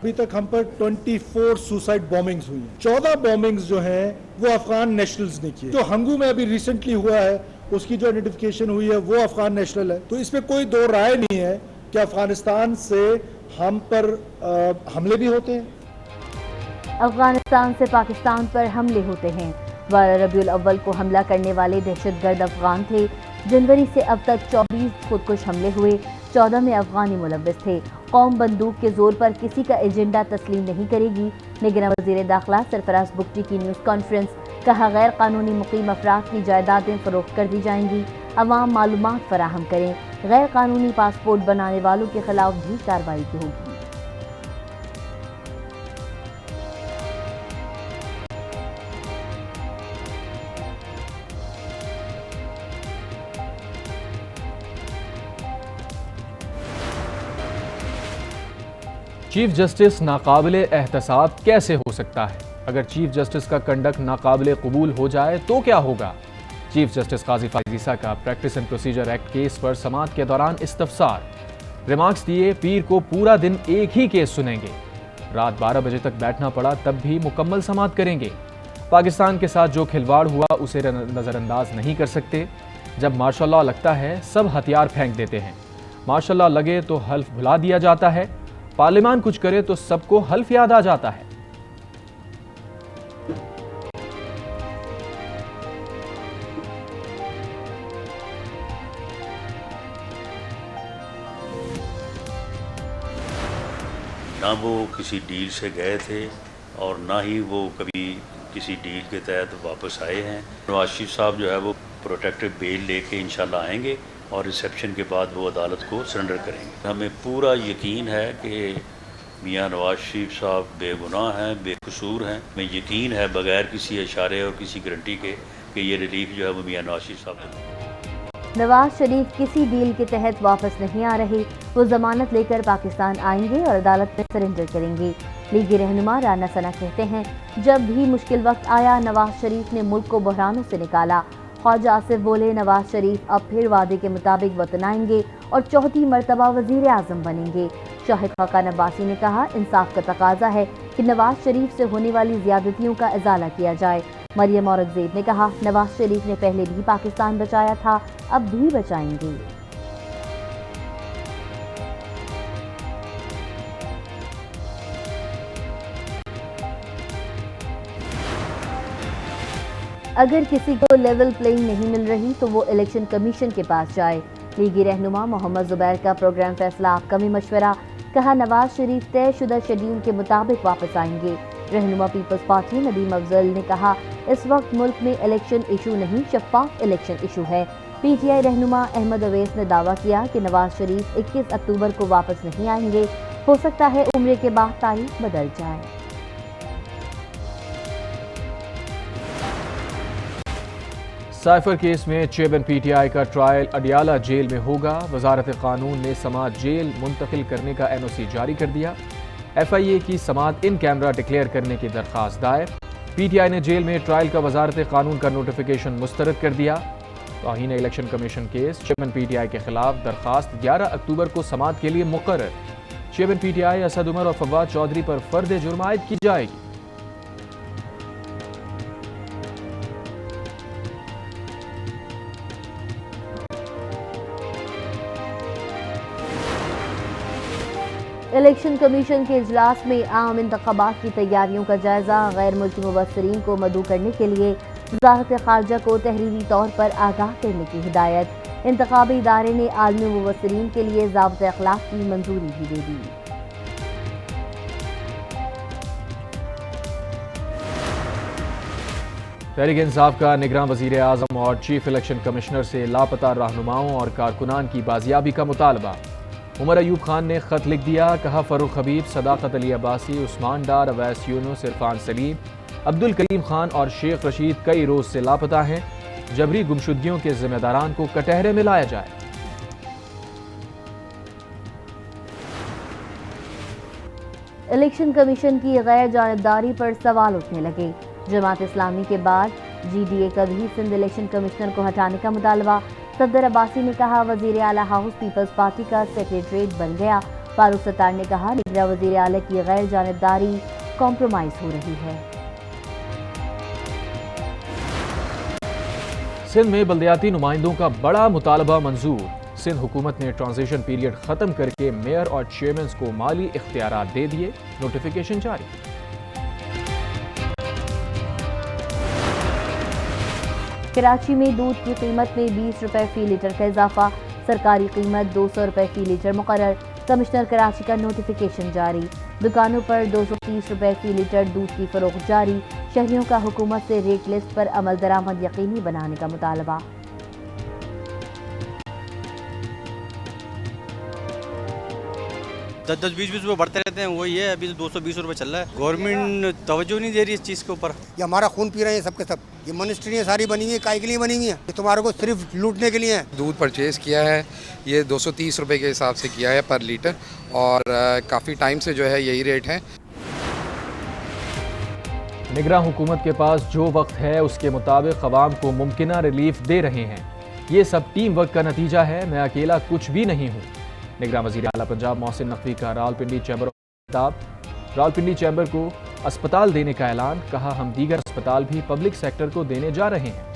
अभी तक हम पर 24 सुसाइड बॉम्बिंग्स हुई हैं। 14 बॉम्बिंग्स जो हैं वो अफगान नेशनल्स ने किए। जो हंगू में अभी रिसेंटली हुआ है उसकी जो आइडेंटिफिकेशन हुई है वो अफगान नेशनल है। तो इसमें कोई दो राय नहीं है कि अफगानिस्तान से हम पर हमले भी होते हैं। अफगानिस्तान से पाकिस्तान पर हमले होते हैं। 12 रबीउल अव्वल को हमला करने वाले दहशतगर्द अफगान थे। जनवरी से अब तक 24 खुदकुश हमले हुए, 14 में अफगानी मुलव्विस थे। कौम बंदूक के जोर पर किसी का एजेंडा तस्लीम नहीं करेगी। निगरान वजीर दाखिला सरफराज बुगटी की न्यूज़ कॉन्फ्रेंस। कहा, गैर कानूनी मुकीम अफराद की जायदादें फरोख्त कर दी जाएंगी। अवाम मालूमात फराहम करें। गैर कानूनी पासपोर्ट बनाने वालों के खिलाफ भी कार्रवाई की होगी। चीफ जस्टिस नाकाबिले एहतसाब कैसे हो सकता है? अगर चीफ जस्टिस का कंडक्ट नाकाबिले कबूल हो जाए तो क्या होगा? चीफ जस्टिस काजी फाइज ईसा का practice and procedure act case पर समाअत के दौरान इस्तफसार। रिमार्क्स दिए, पीर को पूरा दिन एक ही केस सुनेंगे। रात 12 बजे तक बैठना पड़ा तब भी मुकम्मल समाअत करेंगे। पाकिस्तान के साथ जो खिलवाड़ हुआ उसे नज़रअंदाज नहीं कर सकते। जब मार्शल लॉ लगता है सब हथियार फेंक देते हैं। मार्शल लॉ लगे तो हल्फ भुला दिया जाता है। पार्लियामान कुछ करे तो सबको हल्फ याद आ जाता है। ना वो किसी डील से गए थे और ना ही वो कभी किसी डील के तहत वापस आए हैं। नवाज शरीफ साहब जो है वो प्रोटेक्टिव बेल लेके इंशाल्लाह आएंगे और रिसेप्शन के बाद वो अदालत को सरेंडर करेंगे। हमें पूरा यकीन है कि मियां नवाज शरीफ साहब बेगुनाह हैं, बेकसूर हैं। हमें यकीन है बगैर किसी इशारे और किसी गारंटी के कि ये रिलीफ जो है वो मियां नवाज शरीफ साहब देंगे। नवाज शरीफ किसी डील के तहत वापस नहीं आ रहे। वो जमानत लेकर पाकिस्तान आएंगे और अदालत में सरेंडर करेंगे। लीगी रहनुमा राना सना कहते हैं, जब भी मुश्किल वक्त आया नवाज शरीफ ने मुल्क को बहरानों से निकाला। ख्वाजा आसिफ बोले, नवाज शरीफ अब फिर वादे के मुताबिक वतन आएंगे और चौथी मरतबा वजीर आजम बनेंगे। शाहिद खाकान अब्बासी ने कहा, इंसाफ का तकाजा है कि नवाज शरीफ से होने वाली ज्यादतियों का इजाला किया जाए। मरियम औरंगजेब ने कहा, नवाज शरीफ ने पहले भी पाकिस्तान बचाया था, अब भी बचाएंगे। अगर किसी को लेवल प्लेइंग नहीं मिल रही तो वो इलेक्शन कमीशन के पास जाए। लीगी रहनुमा मोहम्मद जुबैर का प्रोग्राम फैसला आपका भी मशवरा। कहा, नवाज शरीफ तयशुदा शेड्यूल के मुताबिक वापस आएंगे। रहनुमा पीपल्स पार्टी नदीम अफजल ने कहा, इस वक्त मुल्क में इलेक्शन इशू नहीं, शफाफ इलेक्शन इशू है। पीटीआई रहनुमा अहमद अवैस ने दावा किया कि नवाज शरीफ 21 अक्टूबर को वापस नहीं आएंगे। हो सकता है उम्र के बाद तारीख बदल जाए। साइफर केस में चेयरमैन पीटीआई का ट्रायल अडियाला जेल में होगा। वजारत कानून ने समाअत जेल मुंतकिल करने का एनओसी जारी कर दिया। एफआईए की समाअत इन कैमरा डिक्लेयर करने की दरख्वास्त दायर। पीटीआई ने जेल में ट्रायल का वजारत कानून का नोटिफिकेशन मुस्तरद कर दिया। तौहीन election commission case chairman PTI के खिलाफ दरखास्त 11 अक्टूबर को समाअत के लिए मुकर्रर। चेयरमैन पीटीआई असद उमर और फवाद चौधरी पर फर्द जुर्म आयद की जाएगी। इलेक्शन कमीशन के इजलास में आम इंतखाबात की तैयारियों का जायजा। गैर मुल्की मुबस्सिरीन को मदऊ करने के लिए वज़ारत ख़ारजा को तहरीरी तौर पर आगाह करने की हिदायत। इंतखाबी इदारे ने आलमी मुबस्सिरीन के लिए ज़ाब्ते अखलाक की मंजूरी भी दे दी। तहरीक इंसाफ का निगरान वज़ीर आज़म और चीफ इलेक्शन कमिश्नर से लापता रहनुमाओं और कारकुनान की बाजियाबी का मुतालबा। उमर अयूब खान ने खत लिख दिया। कहा, फरूख हबीब, सदाकत अली अब्बासी, उस्मान डार, अवैस यूनुस, इरफान सलीम, अब्दुल करीम खान और शेख रशीद कई रोज से लापता हैं। जबरी गुमशुदगियों के जिम्मेदारान को कटहरे में लाया जाए। इलेक्शन कमीशन की गैर जानिबदारी पर सवाल उठने लगे। जमात इस्लामी के बाद GDA का भी सिंध इलेक्शन कमिश्नर को हटाने का मुतालबा। सदर अब्बासी ने कहा, वजीर आला हाउस पीपल्स पार्टी का सेक्रेटरीट बन गया। फारूक सत्तार ने कहा, निगरान वज़ीर आला की गैर जानिबदारी कॉम्प्रोमाइज हो रही है। सिंध में बल्दियाती नुमाइंदों का बड़ा मुतालबा मंजूर। सिंध हुकूमत ने ट्रांजिशन पीरियड खत्म करके मेयर और चेयरमैन को माली इख्तियारात दे दिए, नोटिफिकेशन जारी। कराची में दूध की कीमत में 20 रुपए फी लीटर का इजाफा, सरकारी कीमत 200 रुपए फी लीटर मुकर्रर। कमिश्नर कराची का नोटिफिकेशन जारी। दुकानों पर 230 रुपए फी लीटर दूध की फरोख्त जारी। शहरियों का हुकूमत से रेट लिस्ट पर अमल दरामद यकीनी बनाने का मुतालबा। 10-20 रुपये बढ़ते रहते हैं, वही है। अभी तो 220 रुपये चल रहा है। गवर्नमेंट तवज्जो नहीं दे रही इस चीज़ के ऊपर। ये हमारा खून पी रहे हैं सबके सब। ये मिनिस्ट्रियाँ सारी बनी हुई है, काय के लिए बनी हुई है? ये तुम्हारे को सिर्फ लूटने के लिए है। दूध परचेज़ किया है, ये 230 रुपये के हिसाब से किया है पर लीटर, और काफ़ी टाइम से जो है यही रेट है। निगरान हुकूमत के पास जो वक्त है उसके मुताबिक अवाम को मुमकिना रिलीफ दे रहे हैं। ये सब टीम वर्क का नतीजा है, मैं अकेला कुछ भी नहीं हूँ। निगरान वज़ीर आला पंजाब मोहसिन नकवी का रावलपिंडी चैम्बर रावलपिंडी चैम्बर को अस्पताल देने का ऐलान, कहा हम दीगर अस्पताल भी पब्लिक सेक्टर को देने जा रहे हैं।